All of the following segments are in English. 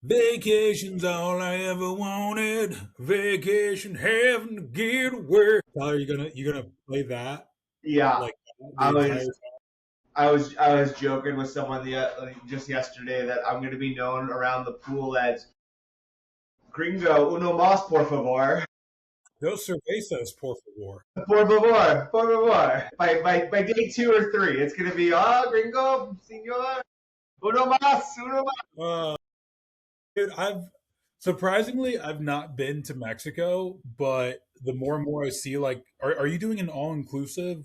Vacation's all I ever wanted. Vacation, having to get away. Tyler, you gonna play that Yeah, like the I entire was time? I was joking with someone just yesterday that I'm going to be known around the pool as Gringo Uno Mas por favor. Dos cervezas, por favor. Por favor, por favor. By day 2 or 3, it's going to be Gringo, Senor, Uno Mas. Uh, dude, I've not been to Mexico, but the more and more I see, like, are you doing an all inclusive?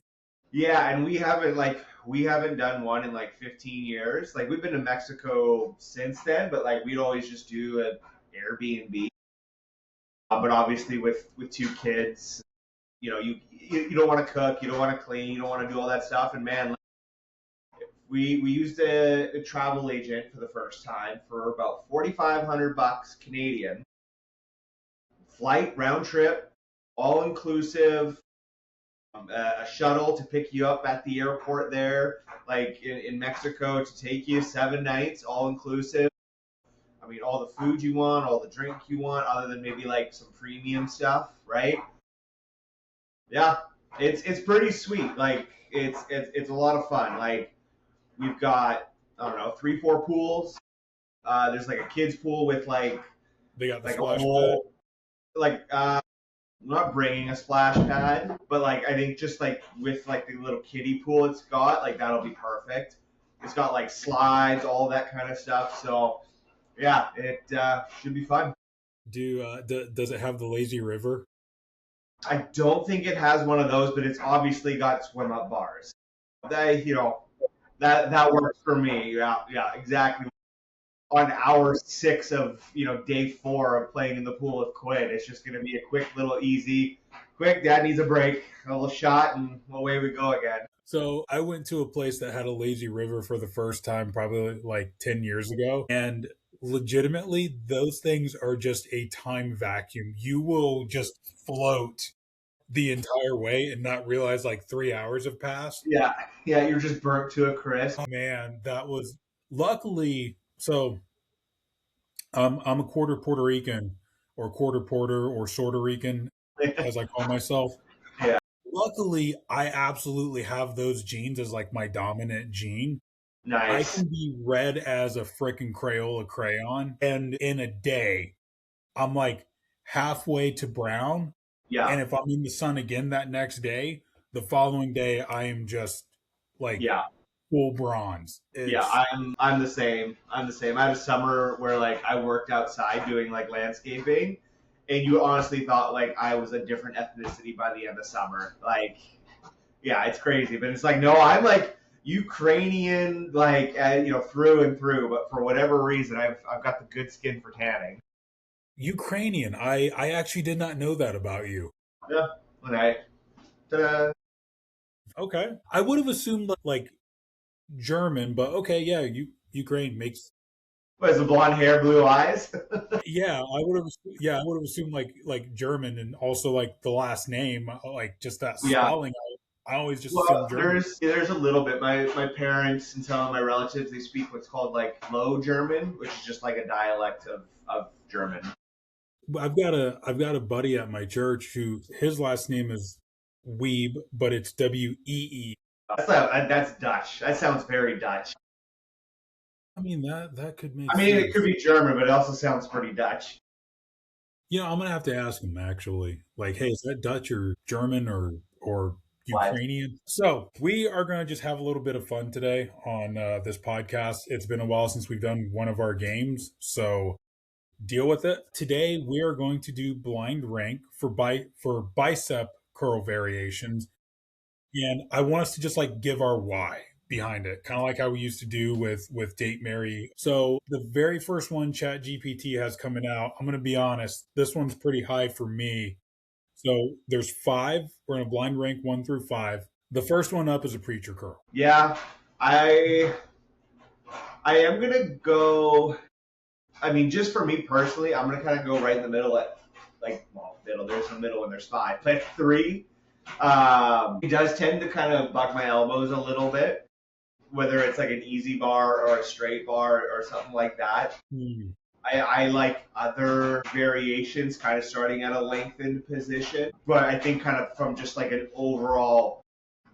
Yeah, and we haven't done one in like 15 years. Like we've been to Mexico since then, but like we'd always just do an Airbnb. But obviously with two kids, you don't want to cook, you don't want to clean, you don't want to do all that stuff. And man, we used a travel agent for the first time for about 4,500 bucks Canadian, flight round trip, all inclusive, a shuttle to pick you up at the airport there, like in Mexico, to take you 7 nights, all inclusive. I mean, all the food you want, all the drink you want, other than maybe like some premium stuff, right? Yeah, it's pretty sweet. Like it's a lot of fun. Like we've got, I don't know, 3 4 pools. There's like a kids pool with They got the like a splash pad. whole like I'm not bringing a splash pad, but like I think just like with like the little kiddie pool it's got, like that'll be perfect. It's got like slides, all that kind of stuff. So yeah, it should be fun. Does it have the lazy river? I don't think it has one of those, but it's obviously got swim up bars. That works for me. Yeah, yeah, exactly. On hour 6 of day 4 of playing in the pool with Quinn, it's just going to be a quick little easy, quick. Dad needs a break, a little shot, and away we go again. So I went to a place that had a lazy river for the first time, probably like 10 years ago. And legitimately, those things are just a time vacuum. You will just float the entire way and not realize like 3 hours have passed. Yeah, yeah, you're just burnt to a crisp. Oh man, that was luckily. So I'm a quarter Puerto Rican or quarter Puerto or Puerto Rican, as I call myself. Yeah, Luckily, I absolutely have those genes as like my dominant gene. I nice. can be red as a freaking Crayola crayon, and in a day, I'm like halfway to brown. Yeah, And if I'm in the sun again that next day, the following day, I am just like yeah, full bronze. yeah. It's I'm the same. I'm the same. I had a summer where like I worked outside doing like landscaping, and you honestly thought like I was a different ethnicity by the end of summer. Like, yeah, it's crazy, but it's like no, I'm like Ukrainian, like through and through. But for whatever reason, I've got the good skin for tanning. Ukrainian. I actually did not know that about you. Yeah, okay. Ta-da. Okay, I would have assumed like German, but okay, yeah, Ukraine makes. What is the blonde hair, blue eyes? Yeah, I would have assumed like German and also like the last name, like just that Yeah. spelling. I always just assumed Well, German. there's a little bit. My parents and some of my relatives they speak what's called like Low German, which is just like a dialect of German. I've got a buddy at my church who his last name is Weeb, but it's Wee. That's Dutch. That sounds very Dutch. I mean that could make I mean, it could sense. be German, but it also sounds pretty Dutch. I'm gonna have to ask him actually. Like, hey, is that Dutch or German or What? Ukrainian? So we are gonna just have a little bit of fun today on this podcast. It's been a while since we've done one of our games, so deal with it. Today we are going to do blind rank for bicep curl variations, and I want us to just like give our why behind it, kind of like how we used to do with date Mary. So the very first one Chat GPT has coming out, I'm going to be honest, this one's pretty high for me. So there's five. We're going to blind rank 1 through 5. The first one up is a preacher curl. Yeah, I I am gonna go. I mean, just for me personally, I'm gonna kind of go right in the middle at middle. There's a middle and there's 5. But 3, it does tend to kind of bug my elbows a little bit, whether it's like an easy bar or a straight bar or something like that. Hmm. I like other variations, kind of starting at a lengthened position, but I think kind of from just like an overall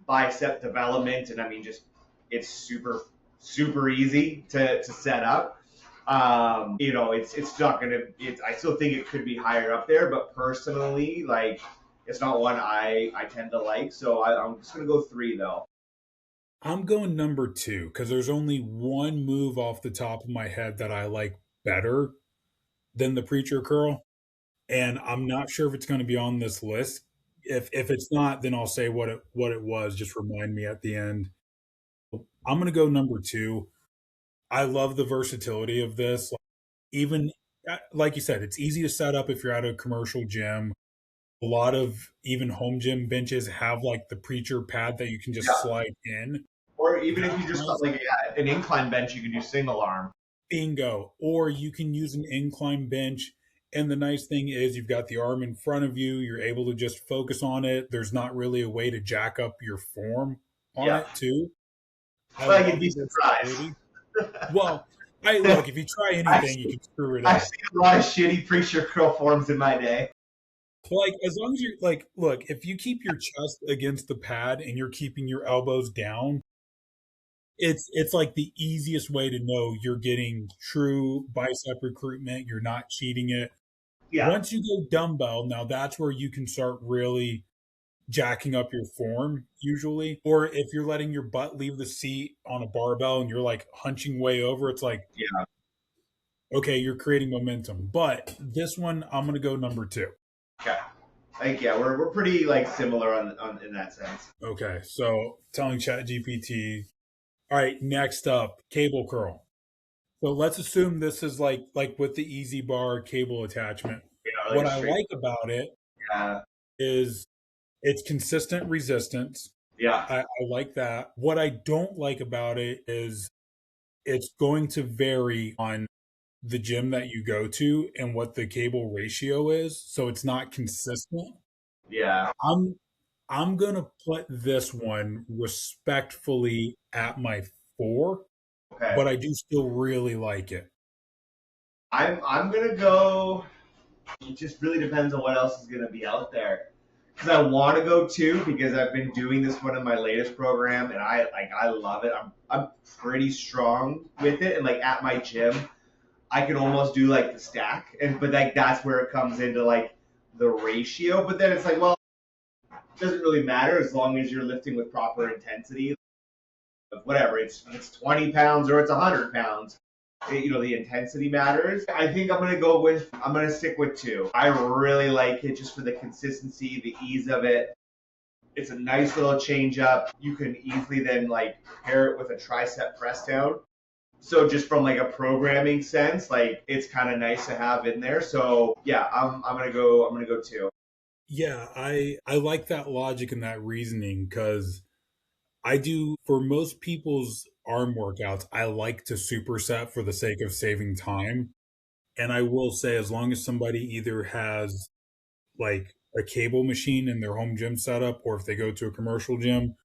bicep development, and I mean just it's super easy to set up. It's not gonna. I still think it could be higher up there, but personally, like it's not one I tend to like. So I'm just gonna go three though. I'm going number two because there's only one move off the top of my head that I like better than the preacher curl, and I'm not sure if it's going to be on this list. If it's not, then I'll say what it was. Just remind me at the end. I'm going to go number two. I love the versatility of this. Even like you said, it's easy to set up if you're at a commercial gym. A lot of even home gym benches have like the preacher pad that you can just Yeah. slide in. Or even if That's you just got nice. like an incline bench, you can do single arm. Bingo. Or you can use an incline bench. And the nice thing is, you've got the arm in front of you. You're able to just focus on it. There's not really a way to jack up your form on Yeah. it, too. I Well, you'd love be the surprised. versatility. Well, I look, if you try I've anything, you seen, can screw it I've up. seen a lot of shitty preacher curl forms in my day. Like, as long as you're like, look, if you keep your chest against the pad and you're keeping your elbows down, it's like the easiest way to know you're getting true bicep recruitment. You're not cheating it. Yeah. Once you go dumbbell, now that's where you can start really jacking up your form usually. Or if you're letting your butt leave the seat on a barbell and you're like hunching way over, it's like, Yeah. okay, you're creating momentum. But this one, I'm going to go number two. Okay. Like yeah, we're pretty like similar on in that sense. Okay, so telling ChatGPT. All right, next up, cable curl. So let's assume this is like with the easy bar cable attachment. Yeah, like What a I straight. like about it Yeah. is it's consistent resistance. Yeah. I like that. What I don't like about it is it's going to vary on the gym that you go to and what the cable ratio is. So it's not consistent. Yeah. I'm I'm gonna put this one respectfully at my four, Okay. but I do still really like it. I'm gonna go. It just really depends on what else is gonna be out there. Because I want to go two because I've been doing this one in my latest program and I love it. I'm pretty strong with it and like at my gym I can almost do like the stack and but like that's where it comes into like the ratio. But then it's like well it doesn't really matter as long as you're lifting with proper intensity. Whatever it's 20 pounds or it's 100 pounds. The intensity matters. I think I'm gonna stick with two. I really like it just for the consistency, the ease of it. It's a nice little change up. You can easily then like pair it with a tricep press down. So just from like a programming sense, like it's kind of nice to have in there. So yeah, I'm gonna go two. Yeah, I like that logic and that reasoning because I do for most people's arm workouts, I like to superset for the sake of saving time. And I will say, as long as somebody either has like a cable machine in their home gym setup, or if they go to a commercial gym,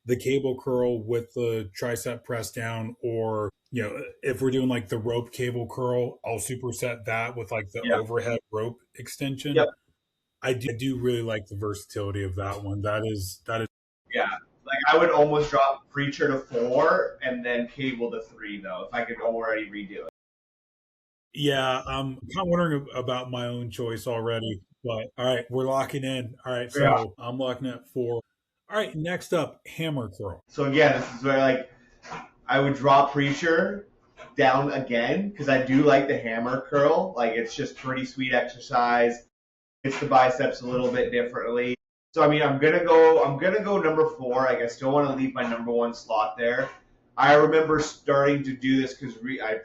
the cable curl with the tricep press down, or if we're doing like the rope cable curl, I'll superset that with like the Yep. overhead rope Yep. extension. I do really like the versatility of that one. That is Yeah. Like I would almost drop preacher to four and then cable to three though, if I could already redo it. yeah. I'm kind of wondering about my own choice already, but all right, we're locking in. All right, Yeah. so I'm locking at four. All right, next up, hammer curl. So again, this is where like I would drop preacher down again because I do like the hammer curl. Like it's just pretty sweet exercise. It's the biceps a little bit differently. So I mean, I'm gonna go number four. Like I still want to leave my number one slot there. I remember starting to do this because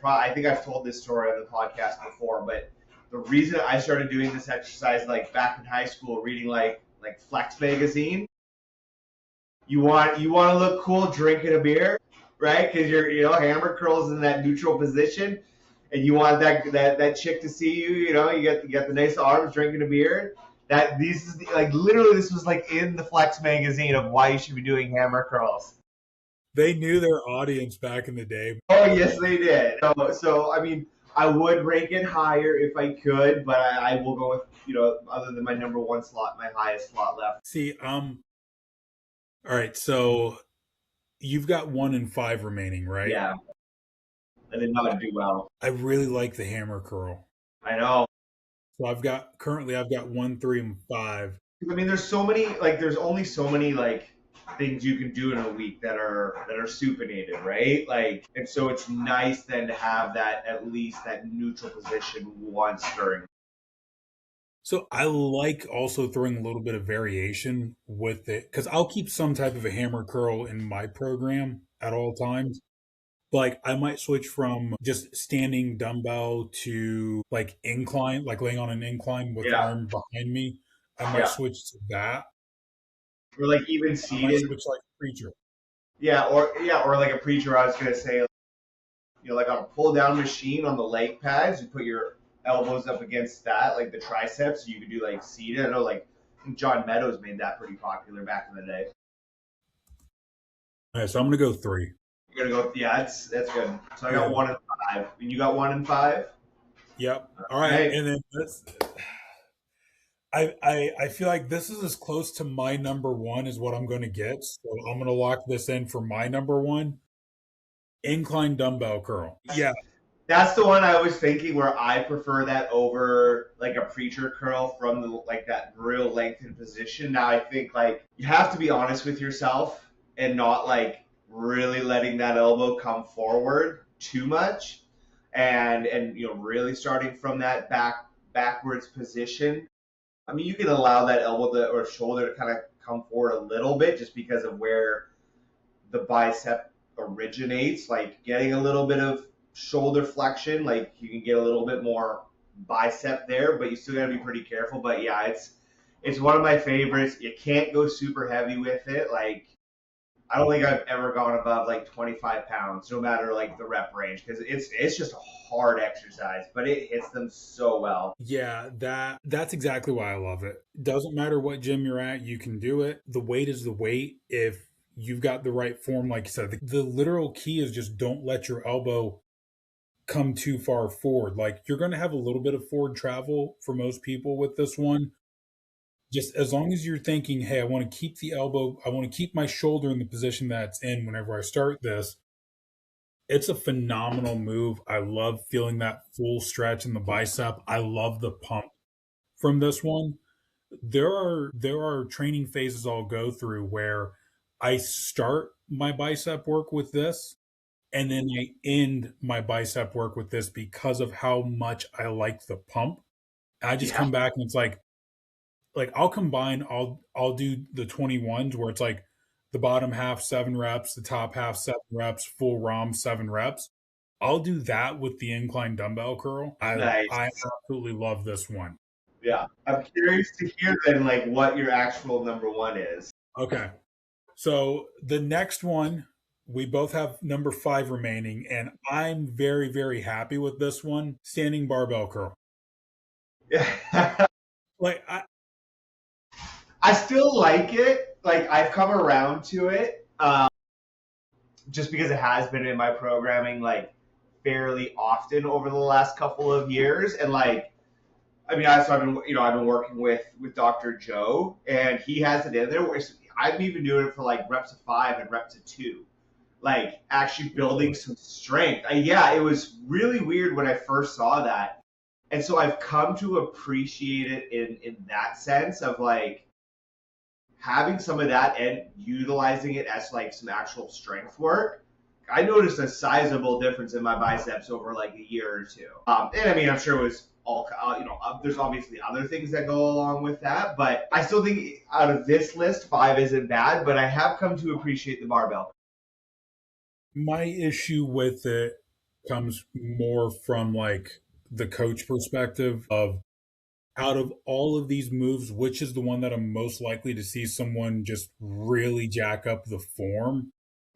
I think I've told this story on the podcast before, but the reason I started doing this exercise like back in high school, reading like Flex magazine. You want to look cool drinking a beer, right? Because hammer curls in that neutral position, and you want that chick to see you. You get the nice arms drinking a beer. That these is like literally this was like in the Flex magazine of why you should be doing hammer curls. They knew their audience back in the day. Oh yes, they did. So I mean, I would rank it higher if I could, but I will go with, other than my number one slot, my highest slot left. See, all right, so you've got 1 and 5 remaining, right? Yeah, I did not do well. I really like the hammer curl. I know. So I've got 1, 3, and 5. I mean, there's only so many like things you can do in a week that are supinated, right? Like, and so it's nice then to have that at least that neutral position once during. So I like also throwing a little bit of variation with it because I'll keep some type of a hammer curl in my program at all times. Like I might switch from just standing dumbbell to like incline, like laying on an incline with Yeah, arm behind me. I might yeah, switch to that. or like even I might seated. switch like preacher. Yeah, or like a preacher. I was gonna say, like on a pull down machine on the leg pads, you put your elbows up against that, like the triceps. You could do like seated. I know, like I think John Meadows made that pretty popular back in the day. All right, so I'm gonna go 3. You're gonna go, yeah, that's good. So I got Yeah. 1 and 5, and you got 1 and 5. Yep. All right, Right? and then this. I feel like this is as close to my number one as what I'm going to get. So I'm going to lock this in for my number one incline dumbbell curl. Yeah, That's the one I was thinking where I prefer that over like a preacher curl from the like that real lengthened position. Now I think like you have to be honest with yourself and not like really letting that elbow come forward too much, and really starting from that backwards position. I mean, you can allow that elbow or shoulder to kind of come forward a little bit just because of where the bicep originates, like getting a little bit of shoulder flexion, like you can get a little bit more bicep there, but you still got to be pretty careful. But yeah, it's one of my favorites. You can't go super heavy with it. Like I don't think I've ever gone above like 25 pounds, no matter like the rep range, because it's just a hard exercise, but it hits them so well. yeah, that's exactly why I love it. Doesn't matter what gym you're at, you can do it. The weight is the weight if you've got the right form. Like you said, the literal key is just don't let your elbow come too far forward. Like you're going to have a little bit of forward travel for most people with this one. Just as long as you're thinking, hey, I want to keep the elbow, I want to keep my shoulder in the position that's in whenever I start this. It's a phenomenal move. I love feeling that full stretch in the bicep. I love the pump from this one. There are training phases I'll go through where I start my bicep work with this and then I end my bicep work with this because of how much I like the pump. I just Yeah, come back and it's like I'll do the 21s where it's like the bottom half 7 reps, the top half 7 reps, full ROM 7 reps. I'll do that with the incline dumbbell curl. I nice. absolutely love this one. Yeah, I'm curious to hear then like what your actual number one is. Okay. So the next one, we both have number 5 remaining, and I'm very, very happy with this one. Standing barbell curl. Yeah. Like I I still like it. Like I've come around to it, just because it has been in my programming like fairly often over the last couple of years, and like I mean, I've been working with Dr. Joe, and he has it in there. I've even doing it for like reps of 5 and reps of 2, like actually building really some strength. Yeah, it was really weird when I first saw that, and so I've come to appreciate it in that sense of like having some of that and utilizing it as like some actual strength work. I noticed a sizable difference in my biceps over like a year or two. And I mean, I'm sure it was all, there's obviously other things that go along with that, but I still think out of this list, 5 isn't bad, but I have come to appreciate the barbell. my issue with it comes more from like the coach perspective of out of all of these moves, which is the one that I'm most likely to see someone just really jack up the form?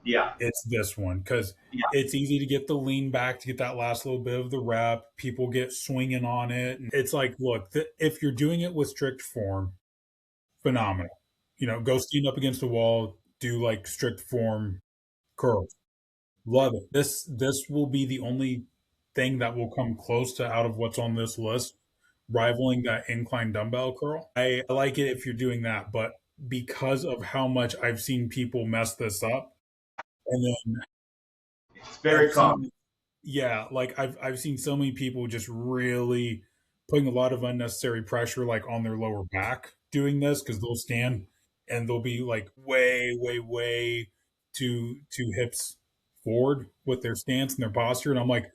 Yeah, It's this one because yeah, it's easy to get the lean back to get that last little bit of the rep. People get swinging on it. It's like, look, if you're doing it with strict form, phenomenal. Go stand up against the wall, do like strict form curls. Love it. This will be the only thing that will come close to out of what's on this list, rivaling that incline dumbbell curl. I like it if you're doing that, but because of how much I've seen people mess this up, and then It's I've very common. seen, yeah, like I've seen so many people just really putting a lot of unnecessary pressure like on their lower back doing this because they'll stand and they'll be like way two hips forward with their stance and their posture, and I'm like,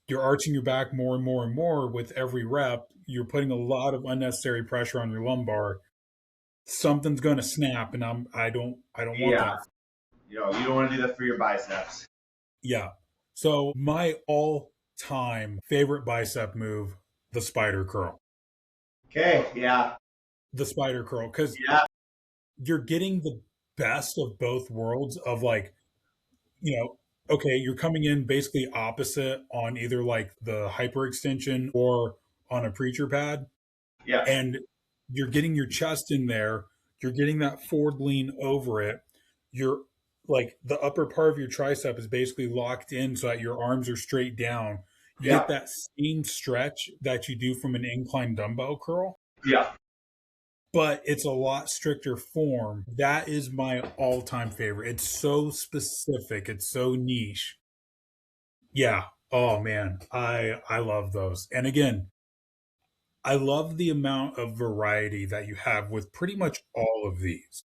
you're arching your back more and more and more with every rep. You're putting a lot of unnecessary pressure on your lumbar. Something's going to snap, and I don't want Yeah, that. you don't want to do that for your biceps. Yeah. So my all-time favorite bicep move, the spider curl. Okay, yeah, The spider curl, because yeah, you're getting the best of both worlds of like, you know, okay, you're coming in basically opposite on either like the hyperextension or on a preacher pad, yeah, and you're getting your chest in there, you're getting that forward lean over it. You're like the upper part of your tricep is basically locked in so that your arms are straight down. You get yeah, that same stretch that you do from an incline dumbbell curl, yeah, but it's a lot stricter form. That is my all-time favorite. It's so specific, it's so niche. Yeah. Oh man, I love those. And again, I love the amount of variety that you have with pretty much all of these.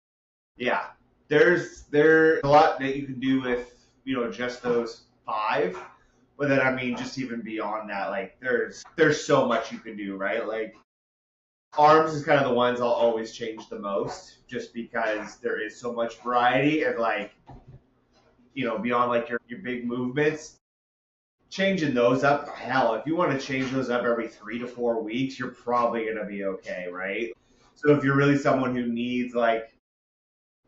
yeah. There's a lot that you can do with just those five, but then I mean just even beyond that, like there's so much you can do, right? Like arms is kind of the ones I'll always change the most, just because there is so much variety and like beyond like your big movements, changing those up, hell, if you want to change those up every 3 to 4 weeks, you're probably going to be okay, right? So if you're really someone who needs like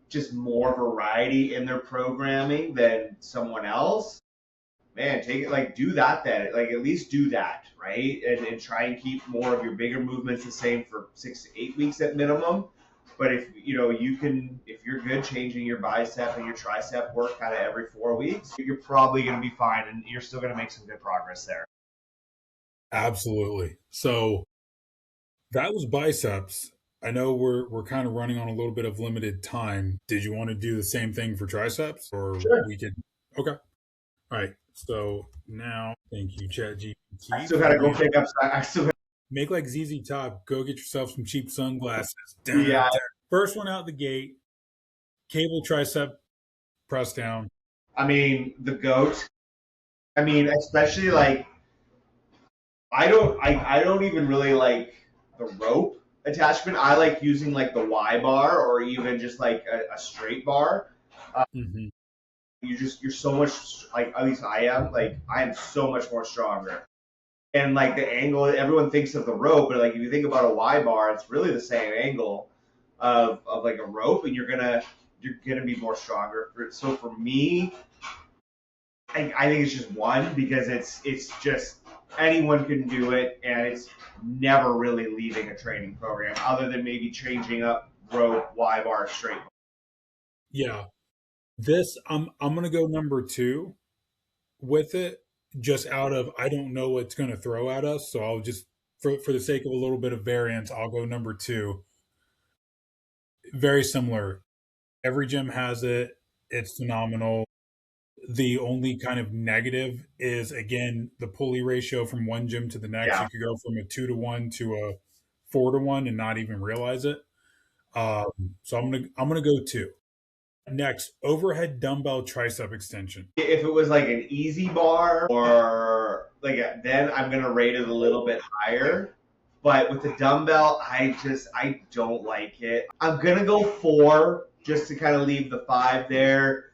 just more variety in their programming than someone else, man, take it, like do that then. Like at least do that, right? And try and keep more of your bigger movements the same for 6 to 8 weeks at minimum. But if if you're good changing your bicep and your tricep work kind of every 4 weeks, you're probably going to be fine, and you're still going to make some good progress there. Absolutely. So that was biceps. I know we're kind of running on a little bit of limited time. Did you want to do the same thing for triceps, or Sure. we could? Okay. All right. So now, thank you, I ChatGPT, still for got to go being pick up. I still. make like ZZ Top. Go get yourself some cheap sunglasses. Dun, dun, Yeah. dun. First one out the gate, cable tricep press down. I mean the goat. I mean, especially like I don't even really like the rope attachment. I like using like the Y bar or even just like a straight bar. Hmm. You're so much, like at least I am so much more stronger. And like the angle, everyone thinks of the rope, but like if you think about a Y bar, it's really the same angle of like a rope, and you're gonna be more stronger. So for me, I think it's just one, because it's just anyone can do it, and it's never really leaving a training program other than maybe changing up rope, Y bar, straight. Yeah. This I'm gonna go number two with it, just out of I don't know what's gonna throw at us. So I'll just for the sake of a little bit of variance, I'll go number two. Very similar. Every gym has it. It's phenomenal. The only kind of negative is again the pulley ratio from one gym to the next. Yeah, You could go from a 2-to-1 to a 4-to-1 and not even realize it. So I'm gonna go two. Next, overhead dumbbell tricep extension. if it was like an easy bar or like then I'm gonna rate it a little bit higher. But with the dumbbell, I don't like it. I'm gonna go four just to kind of leave the five there.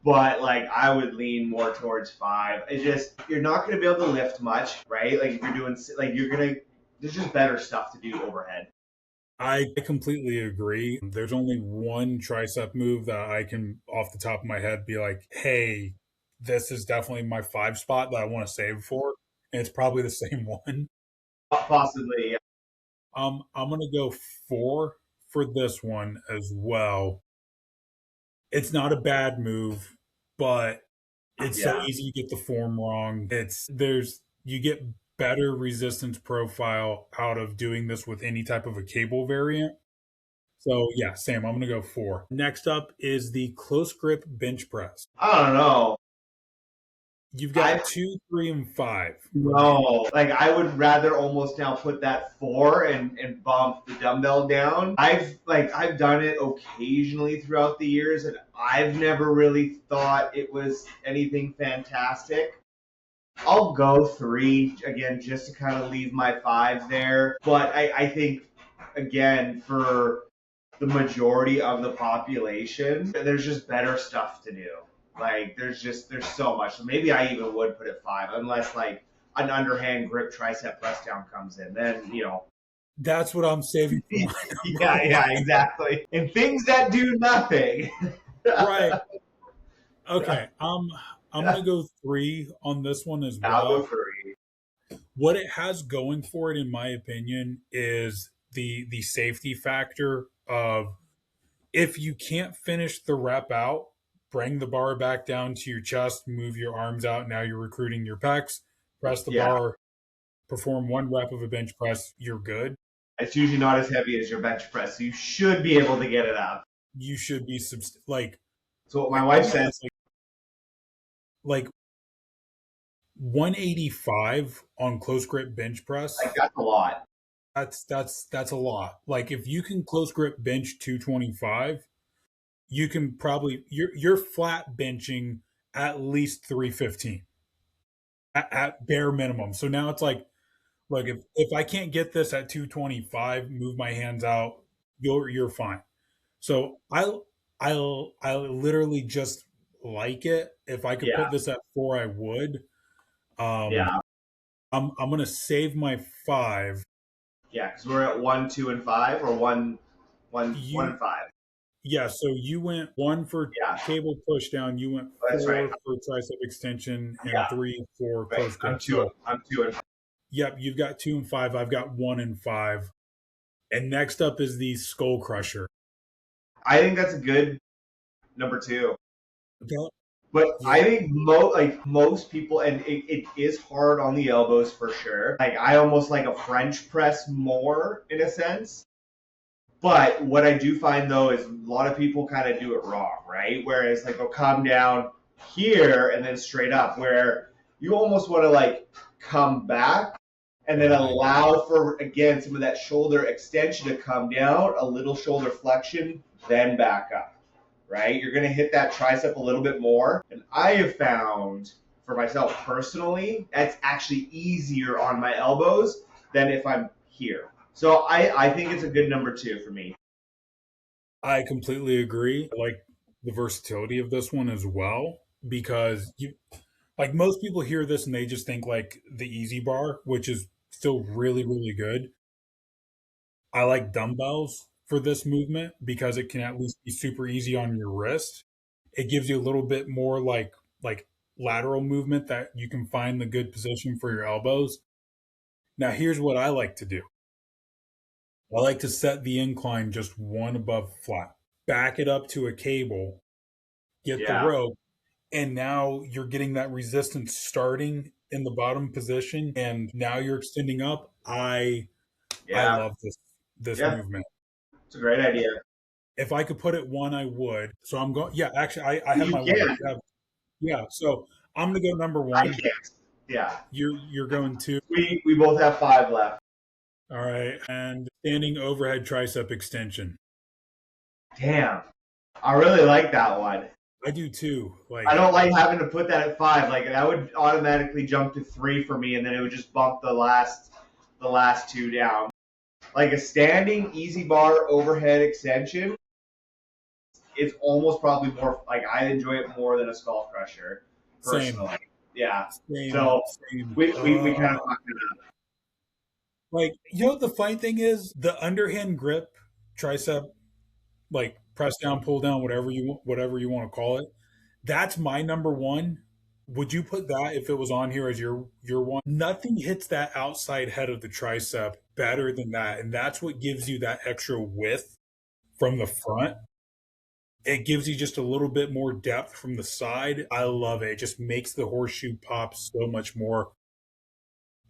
But like I would lean more towards five. It's just you're not gonna be able to lift much, right? Like if you're doing like you're gonna there's just better stuff to do overhead. I completely agree. There's only one tricep move that I can, off the top of my head, be like, hey, this is definitely my five spot that I want to save for. And it's probably the same one. Possibly, yeah. I'm gonna go four for this one as well. It's not a bad move, but it's so Yeah. easy to get the form wrong. There's You get better resistance profile out of doing this with any type of a cable variant. So yeah, Sam, I'm gonna go 4. Next up is the close grip bench press. I don't know. You've I got 2, 3, and 5 remaining. No, like I would rather almost now put that 4 and bump the dumbbell down. I've done it occasionally throughout the years, and I've never really thought it was anything fantastic. I'll go 3 again just to kind of leave my 5 there, but I think again for the majority of the population, there's just better stuff to do. Like there's so much. So maybe I even would put it 5, unless like an underhand grip tricep press down comes in. Then That's what I'm saving for my number yeah, one. yeah, exactly. And things that do nothing. Right. Okay. I'm gonna go 3 on this one as I'll go well. 3. What it has going for it, in my opinion, is the safety factor of if you can't finish the rep out, bring the bar back down to your chest, move your arms out. Now you're recruiting your pecs, press the Yeah, bar, perform 1 rep of a bench press, you're good. it's usually not as heavy as your bench press, so you should be able to get it up. You should be So what my like wife think about says, this like 185 on close grip bench like press. that's a lot. That's a lot. Like if you can close grip bench 225, you can probably you're flat benching at least 315 at bare minimum. So now it's like, look, if I can't get this at 225, move my hands out, you're fine. So I literally just like it. If I could Yeah, put this at 4, I would. Um, yeah, I'm gonna save my 5. yeah. Because we're at 1, 2, and 5, or one You and 5. Yeah, so you went 1 for Yeah, cable push down, you went that's right. 4 for tricep extension, and Yeah, 3 for right. close I'm grip. two. So I'm 2 and 5. yep, you've got 2 and 5. I've got 1 and 5. And next up is the skull crusher. I think that's a good number 2. Okay. But I Yeah. think most people, and it is hard on the elbows for sure. Like I almost like a French press more in a sense. But what I do find though is a lot of people kind of do it wrong, right? Whereas like they'll come down here and then straight up, where you almost want to like come back and then Right. allow for again some of that shoulder extension to come down, a little shoulder flexion, then back up, right? You're going to hit that tricep a little bit more. And I have found for myself personally, that's actually easier on my elbows than if I'm here. So I think it's a good number 2 for me. I completely agree. I like the versatility of this one as well because you like most people hear this and they just think like the easy bar, which is still really really good. I like dumbbells for this movement because it can at least be super easy on your wrist. It gives you a little bit more like lateral movement that you can find the good position for your elbows. Now here's what I like to do. I like to set the incline just 1 above flat. Back it up to a cable, get the Yeah, rope, and now you're getting that resistance starting in the bottom position and now you're extending up. I yeah, love this yeah. movement. It's a great idea. If I could put it 1, I would. So I'm going. Yeah, actually, I have You my 1. can. Yeah. So I'm gonna go number I 1. can't. Yeah. You're going 2. We both have 5 left. All right. And standing overhead tricep extension. Damn. I really like that one. I do too. I Like don't like having to put that at 5. Like that would automatically jump to 3 for me, and then it would just bump the last 2 down. Like a standing easy bar overhead extension, it's almost probably more like I enjoy it more than a skull crusher, same, personally. Yeah. same, So same. we kind of fucked it up. Like the funny thing is the underhand grip tricep, like press down, pull down, whatever you want to call it. That's my number 1. Would you put that if it was on here as your 1? Nothing hits that outside head of the tricep better than that, and that's what gives you that extra width from the front. It gives you just a little bit more depth from the side. I love it. It just makes the horseshoe pop so much more.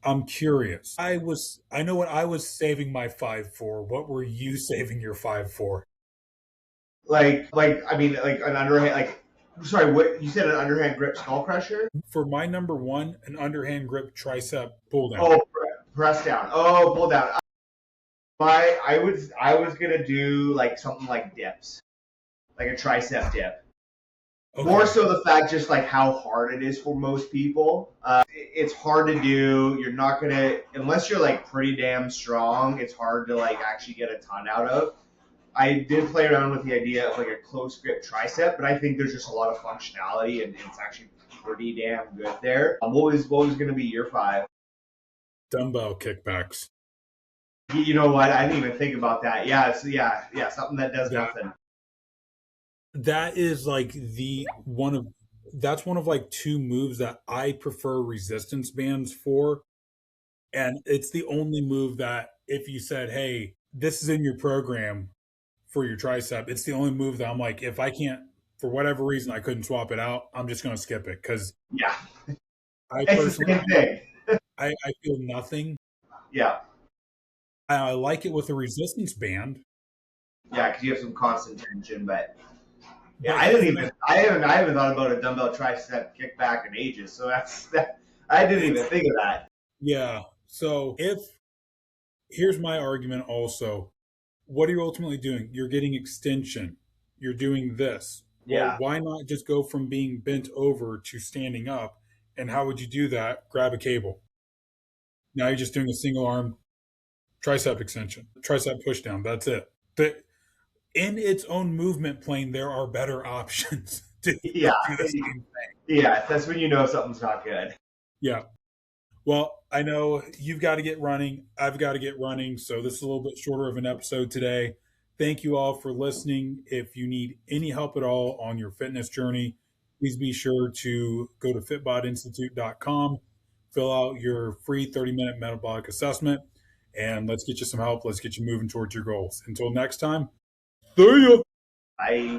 I'm curious. I know what I was saving my five for. What were you saving your five for? I mean, like an underhand, like, sorry, what you said, an underhand grip skull crusher? For my number one, an underhand grip tricep pull down. Oh, press down. Oh, pull down. I was gonna do like something like dips, like a tricep dip. More Okay. so the fact just like how hard it is for most people. It's hard to do. You're not gonna unless you're like pretty damn strong. It's hard to like actually get a ton out of. I did play around with the idea of like a close grip tricep, but I think there's just a lot of functionality and it's actually pretty damn good there. What was going to be year five? Dumbbell kickbacks. You know what? I didn't even think about that. Yeah, something that does That nothing. that is like the one of that's one of like two moves that I prefer resistance bands for. And it's the only move that if you said, hey, this is in your program for your tricep, it's the only move that I'm like, if I can't, for whatever reason, I couldn't swap it out, I'm just going to skip it because Yeah, I it's the personally, same thing. I feel nothing. Yeah, I like it with a resistance band, yeah, because you have some constant tension. But yeah, but here's my, I haven't thought about a dumbbell tricep kickback in ages. So that's that. I didn't it's, even think of that. yeah. So if, here's my argument also, what are you ultimately doing? You're getting extension. You're doing this. Well, Yeah, why not just go from being bent over to standing up? And how would you do that? Grab a cable. Now you're just doing a single arm tricep extension, tricep push down. That's it. But in its own movement plane, there are better options to yeah, do the same thing. yeah. That's when you know something's not good. Yeah. Well, I know you've got to get running. I've got to get running. So this is a little bit shorter of an episode today. Thank you all for listening. If you need any help at all on your fitness journey, please be sure to go to fitbodinstitute.com, fill out your free 30-minute metabolic assessment, and let's get you some help. Let's get you moving towards your goals. Until next time, see ya. I